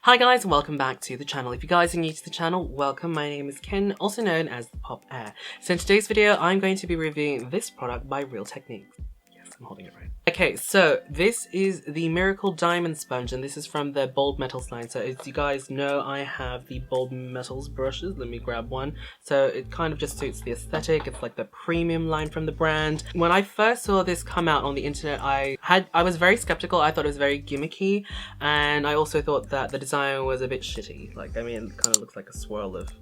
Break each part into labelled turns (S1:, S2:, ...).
S1: Hi guys and welcome back to the channel. If you guys are new to the channel, welcome. My name is Ken, also known as ThePopHeir. So in today's video, I'm going to be reviewing this product by Real Techniques. Yes, I'm holding it right. Okay, so this is the Miracle Diamond Sponge and this is from the Bold Metals line. So as you guys know, I have the Bold Metals brushes. Let me grab one. So it kind of just suits the aesthetic. It's like the premium line from the brand. When I first saw this come out on the internet, I was very skeptical. I thought it was very gimmicky, and I also thought that the design was a bit shitty. Like, I mean, it kind of looks like a swirl of...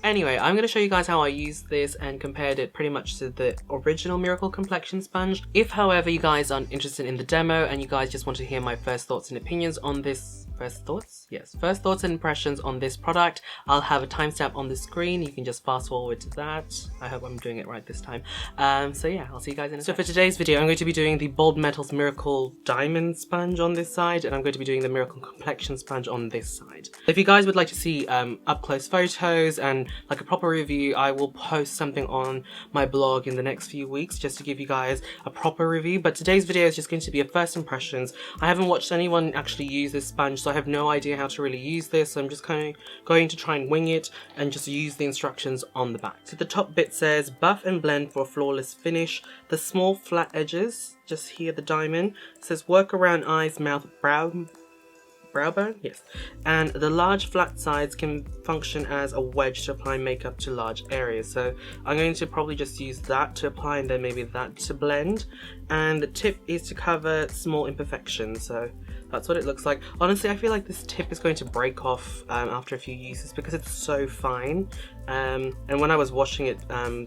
S1: Anyway, I'm going to show you guys how I used this and compared it pretty much to the original Miracle Complexion sponge. If, however, you guys aren't interested in the demo and you guys just want to hear my first thoughts and opinions on this... First thoughts and impressions on this product, I'll have a timestamp on the screen. You can just fast forward to that. I hope I'm doing it right this time. So yeah, I'll see you guys in a second. So for today's video, I'm going to be doing the Bold Metals Miracle Diamond Sponge on this side, and I'm going to be doing the Miracle Complexion Sponge on this side. If you guys would like to see up-close photos and like a proper review, I will post something on my blog in the next few weeks just to give you guys a proper review. But today's video is just going to be a first impressions. I haven't watched anyone actually use this sponge, so I have no idea how to really use this. So I'm just kind of going to try and wing it and just use the instructions on the back. So the top bit says, buff and blend for a flawless finish. The small flat edges, just here the diamond, says work around eyes, mouth, brow bone, yes, and the large flat sides can function as a wedge to apply makeup to large areas. So I'm going to probably just use that to apply and then maybe that to blend, and the tip is to cover small imperfections. So that's what it looks like. Honestly, I feel like this tip is going to break off after a few uses because it's so fine. And when I was washing it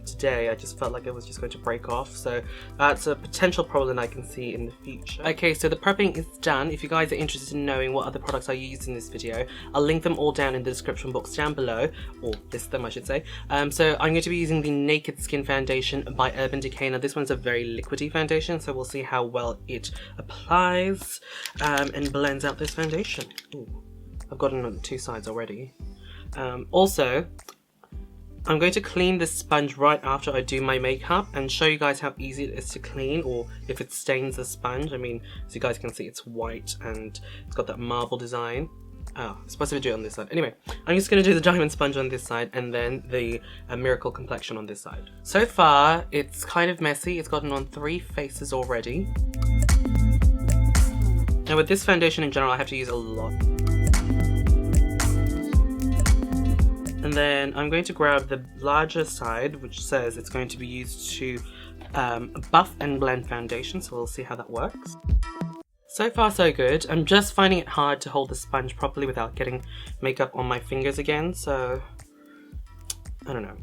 S1: today, I just felt like it was just going to break off. So that's a potential problem I can see in the future. Okay, so the prepping is done. If you guys are interested in knowing what other products I used in this video, I'll link them all down in the description box down below, or list them I should say. So I'm going to be using the Naked Skin Foundation by Urban Decay. Now this one's a very liquidy foundation, so we'll see how well it applies and blends out this foundation. Ooh, I've gotten on two sides already. Also, I'm going to clean this sponge right after I do my makeup and show you guys how easy it is to clean, or if it stains the sponge. I mean, as you guys can see, it's white and it's got that marble design. Oh, I'm supposed to do it on this side. Anyway, I'm just going to do the diamond sponge on this side and then the Miracle Complexion on this side. So far, it's kind of messy. It's gotten on 3 faces already. Now with this foundation in general, I have to use a lot. And then I'm going to grab the larger side, which says it's going to be used to buff and blend foundation, so we'll see how that works. So far so good. I'm just finding it hard to hold the sponge properly without getting makeup on my fingers again, so I don't know.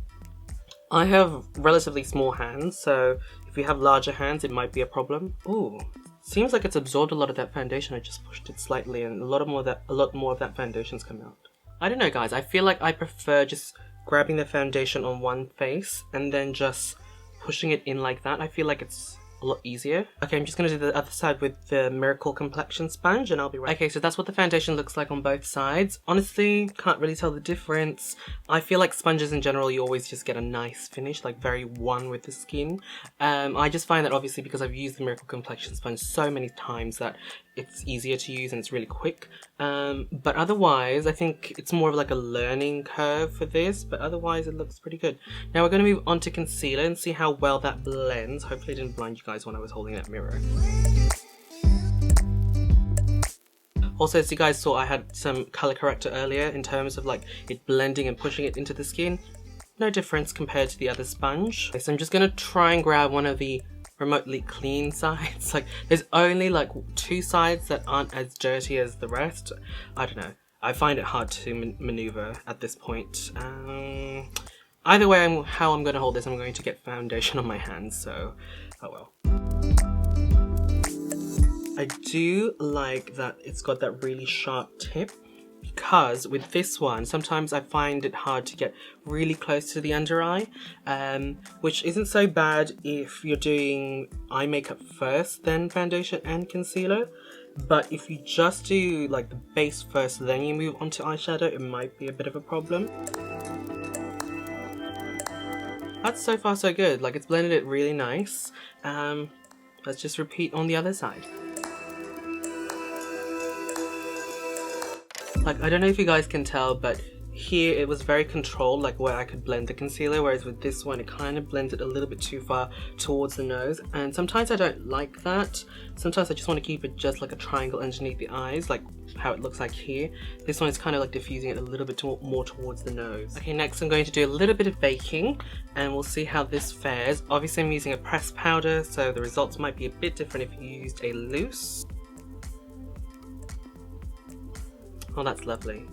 S1: I have relatively small hands, so if you have larger hands it might be a problem. Ooh, seems like it's absorbed a lot of that foundation. I just pushed it slightly and a lot more of that foundation's come out. I don't know guys, I feel like I prefer just grabbing the foundation on one face and then just pushing it in like that. I feel like it's a lot easier. Okay, I'm just going to do the other side with the Miracle Complexion sponge and I'll be right. Okay, so that's what the foundation looks like on both sides. Honestly, can't really tell the difference. I feel like sponges in general, you always just get a nice finish, like very one with the skin. I just find that obviously because I've used the Miracle Complexion sponge so many times that it's easier to use and it's really quick. But otherwise, I think it's more of like a learning curve for this, but otherwise it looks pretty good. Now we're going to move on to concealer and see how well that blends. Hopefully I didn't blind you guys when I was holding that mirror. Also, as you guys saw, I had some color corrector earlier in terms of like it blending and pushing it into the skin. No difference compared to the other sponge. Okay, so I'm just going to try and grab one of the remotely clean sides. Like there's only like 2 sides that aren't as dirty as the rest. I don't know. I find it hard to maneuver at this point. Either way, how I'm going to hold this, I'm going to get foundation on my hands, so oh well. I do like that it's got that really sharp tip, because with this one, sometimes I find it hard to get really close to the under eye, which isn't so bad if you're doing eye makeup first, then foundation and concealer. But if you just do like the base first, then you move on to eyeshadow, it might be a bit of a problem. That's so far so good. Like it's blended it really nice. Let's just repeat on the other side. Like, I don't know if you guys can tell, but here it was very controlled, like where I could blend the concealer, whereas with this one it kind of blends it a little bit too far towards the nose, and sometimes I don't like that. Sometimes I just want to keep it just like a triangle underneath the eyes, like how it looks like here. This one is kind of like diffusing it a little bit more towards the nose. Okay, next I'm going to do a little bit of baking and we'll see how this fares. Obviously I'm using a pressed powder, so the results might be a bit different if you used a loose. Oh, that's lovely.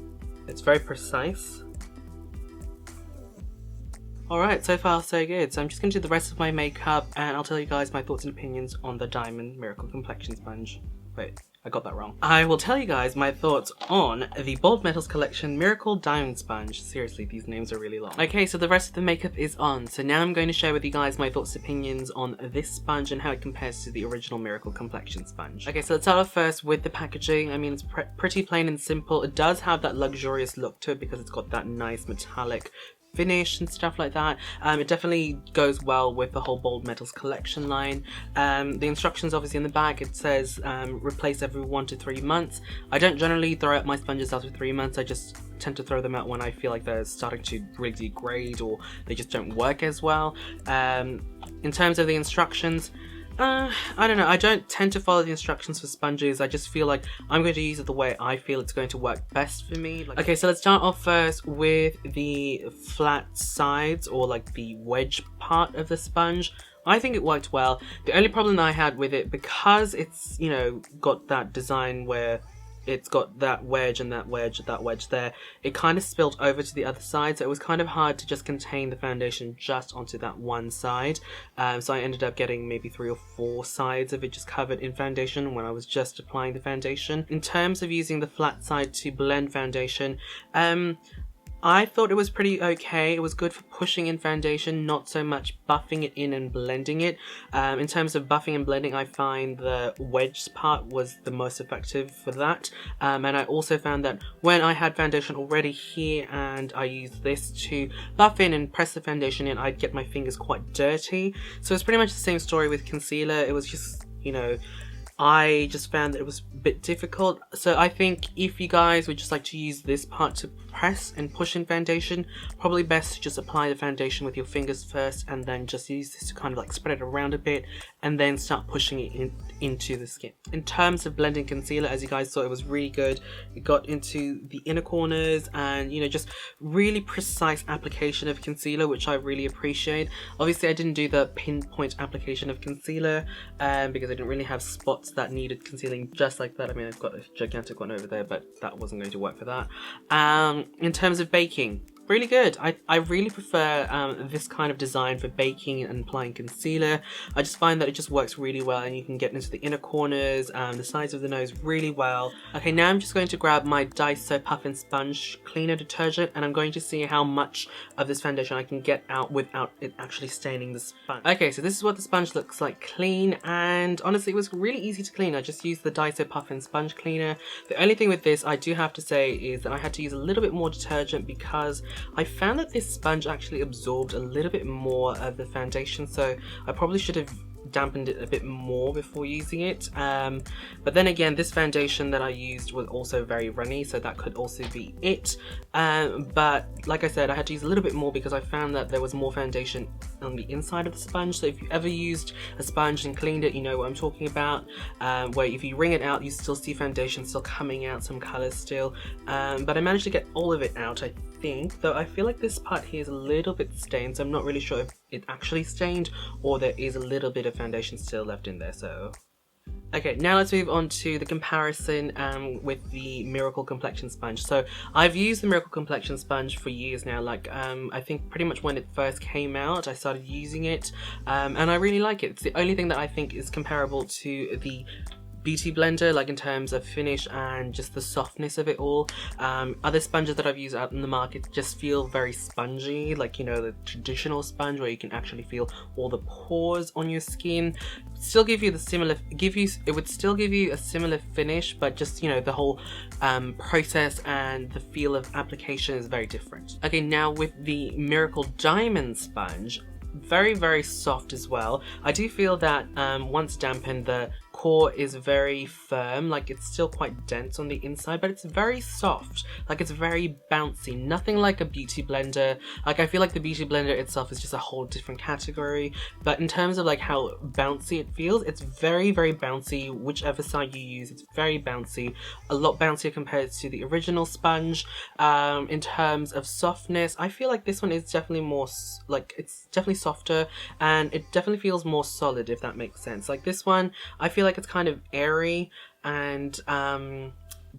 S1: It's very precise. Alright, so far so good. So I'm just going to do the rest of my makeup and I'll tell you guys my thoughts and opinions on the Diamond Miracle Complexion Sponge. Wait, I got that wrong. I will tell you guys my thoughts on the Bold Metals Collection Miracle Diamond Sponge. Seriously, these names are really long. Okay, so the rest of the makeup is on. So now I'm going to share with you guys my thoughts and opinions on this sponge and how it compares to the original Miracle Complexion Sponge. Okay, so let's start off first with the packaging. I mean, it's pretty plain and simple. It does have that luxurious look to it because it's got that nice metallic finish and stuff like that. It definitely goes well with the whole Bold Metals collection line. The instructions obviously in the back, it says replace every 1 to 3 months. I don't generally throw out my sponges after 3 months. I just tend to throw them out when I feel like they're starting to really degrade or they just don't work as well. In terms of the instructions, I don't know, I don't tend to follow the instructions for sponges. I just feel like I'm going to use it the way I feel it's going to work best for me. Okay, so let's start off first with the flat sides, or like the wedge part of the sponge. I think it worked well. The only problem that I had with it, because it's, you know, got that design where it's got that wedge and that wedge there, it kind of spilled over to the other side, so it was kind of hard to just contain the foundation just onto that one side. So I ended up getting maybe 3 or 4 sides of it just covered in foundation when I was just applying the foundation. In terms of using the flat side to blend foundation, I thought it was pretty okay. It was good for pushing in foundation, not so much buffing it in and blending it. In terms of buffing and blending, I find the wedge part was the most effective for that. And I also found that when I had foundation already here and I used this to buff in and press the foundation in, I'd get my fingers quite dirty. So it's pretty much the same story with concealer. It was just, you know, I just found that it was a bit difficult. So I think if you guys would just like to use this part to press and push in foundation, probably best to just apply the foundation with your fingers first and then just use this to kind of like spread it around a bit and then start pushing it into the skin. In terms of blending concealer, as you guys saw, it was really good. It got into the inner corners and, you know, just really precise application of concealer, which I really appreciate. Obviously I didn't do the pinpoint application of concealer because I didn't really have spots that needed concealing just like that. I mean, I've got a gigantic one over there, but that wasn't going to work for that. In terms of baking, really good. I really prefer this kind of design for baking and applying concealer. I just find that it just works really well and you can get into the inner corners, the sides of the nose really well. Okay, now I'm just going to grab my Daiso Puff and Sponge Cleaner Detergent and I'm going to see how much of this foundation I can get out without it actually staining the sponge. Okay, so this is what the sponge looks like clean, and honestly it was really easy to clean. I just used the Daiso Puff and Sponge Cleaner. The only thing with this I do have to say is that I had to use a little bit more detergent because I found that this sponge actually absorbed a little bit more of the foundation, so I probably should have dampened it a bit more before using it. But then again, this foundation that I used was also very runny, so that could also be it. But like I said, I had to use a little bit more because I found that there was more foundation on the inside of the sponge. So if you ever used a sponge and cleaned it, you know what I'm talking about, where if you wring it out you still see foundation still coming out, some colors still, but I managed to get all of it out, I think, though I feel like this part here is a little bit stained, so I'm not really sure if it actually stained or there is a little bit of foundation still left in there. So okay, now let's move on to the comparison with the Miracle Complexion Sponge. So I've used the Miracle Complexion Sponge for years now, like I think pretty much when it first came out I started using it, and I really like it. It's the only thing that I think is comparable to the Beauty Blender, like in terms of finish and just the softness of it all. Other sponges that I've used out in the market just feel very spongy, like, you know, the traditional sponge where you can actually feel all the pores on your skin. Still give you the similar, it would still give you a similar finish, but just, you know, the whole process and the feel of application is very different. Okay, now with the Miracle Diamond Sponge, very soft as well. I do feel that once dampened, the core is very firm, like it's still quite dense on the inside, but it's very soft, like it's very bouncy. Nothing like a beauty blender. Like I feel like the beauty blender itself is just a whole different category, but in terms of like how bouncy it feels, it's very, very bouncy. Whichever side you use, it's very bouncy, a lot bouncier compared to the original sponge. In terms of softness, I feel like this one is definitely more like, it's definitely softer, and it definitely feels more solid, if that makes sense. Like this one, I feel like it's kind of airy, and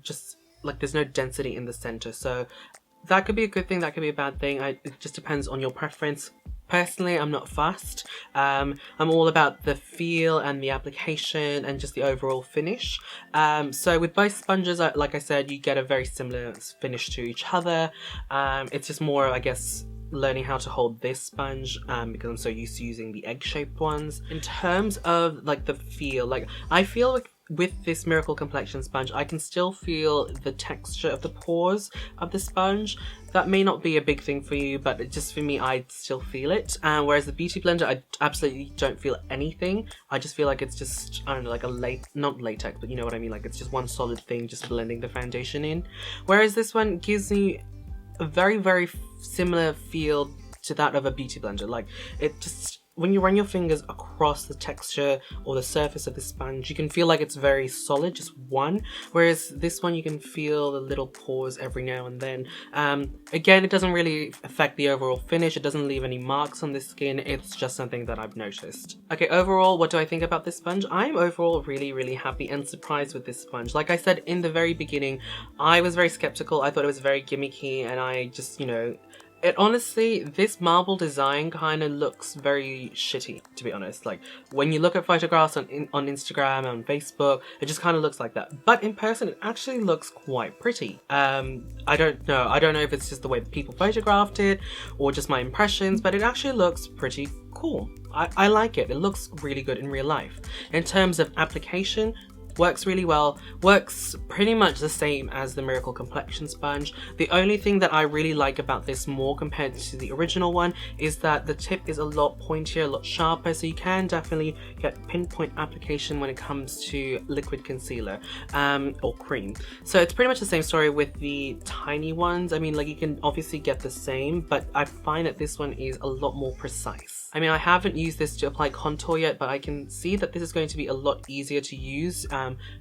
S1: just like there's no density in the center, so that could be a good thing, that could be a bad thing. It just depends on your preference. Personally, I'm not fussed. I'm all about the feel and the application and just the overall finish. So with both sponges, like I said, you get a very similar finish to each other. It's just more, I guess, learning how to hold this sponge because I'm so used to using the egg-shaped ones. In terms of like the feel, like I feel like with this Miracle Complexion sponge, I can still feel the texture of the pores of the sponge. That may not be a big thing for you, but just for me, I still feel it. Whereas the Beauty Blender, I absolutely don't feel anything. I just feel like it's just, I don't know, like a not latex, but you know what I mean? Like it's just one solid thing, just blending the foundation in. Whereas this one gives me a very, very similar feel to that of a Beauty Blender. Like it just, when you run your fingers across the texture or the surface of the sponge, you can feel like it's very solid, just one. Whereas this one, you can feel the little pores every now and then. Again, it doesn't really affect the overall finish. It doesn't leave any marks on the skin. It's just something that I've noticed. Okay, overall, what do I think about this sponge? I'm overall really, really happy and surprised with this sponge. Like I said in the very beginning, I was very skeptical. I thought it was very gimmicky, and I just, you know, it honestly, this marble design kind of looks very shitty, to be honest. Like when you look at photographs on Instagram, on Facebook, it just kind of looks like that. But in person, it actually looks quite pretty. I don't know if it's just the way that people photographed it or just my impressions, but it actually looks pretty cool. I like it. It looks really good in real life. In terms of application, works really well, works pretty much the same as the Miracle Complexion sponge. The only thing that I really like about this more compared to the original one is that the tip is a lot pointier, a lot sharper, so you can definitely get pinpoint application when it comes to liquid concealer or cream. So it's pretty much the same story with the tiny ones. I mean, like you can obviously get the same, but I find that this one is a lot more precise. I mean, I haven't used this to apply contour yet, but I can see that this is going to be a lot easier to use,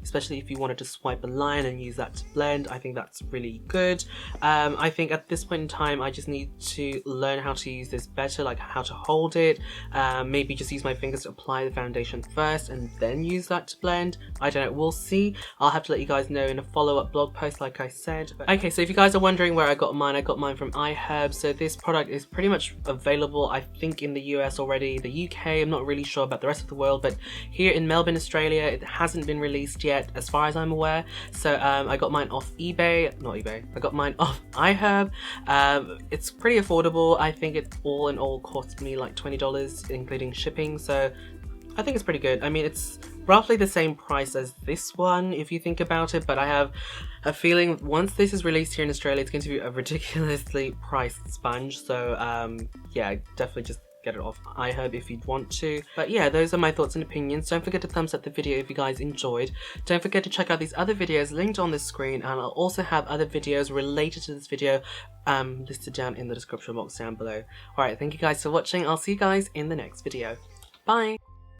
S1: especially if you wanted to swipe a line and use that to blend. I think that's really good. I think at this point in time, I just need to learn how to use this better, like how to hold it. Maybe just use my fingers to apply the foundation first and then use that to blend. I don't know, we'll see. I'll have to let you guys know in a follow-up blog post, like I said. Okay, so if you guys are wondering where I got mine from iHerb. So this product is pretty much available, I think, in the US already, the UK, I'm not really sure about the rest of the world, but here in Melbourne, Australia, it hasn't been released yet as far as I'm aware. So I got mine off I got mine off iHerb. It's pretty affordable. I think it all in all cost me like $20 including shipping, so I think it's pretty good. I mean, it's roughly the same price as this one if you think about it, but I have a feeling once this is released here in Australia, it's going to be a ridiculously priced sponge. So yeah, definitely just get it off iHerb if you'd want to. But yeah, those are my thoughts and opinions. Don't forget to thumbs up the video if you guys enjoyed. Don't forget to check out these other videos linked on the screen, and I'll also have other videos related to this video listed down in the description box down below. Alright, thank you guys for watching. I'll see you guys in the next video. Bye!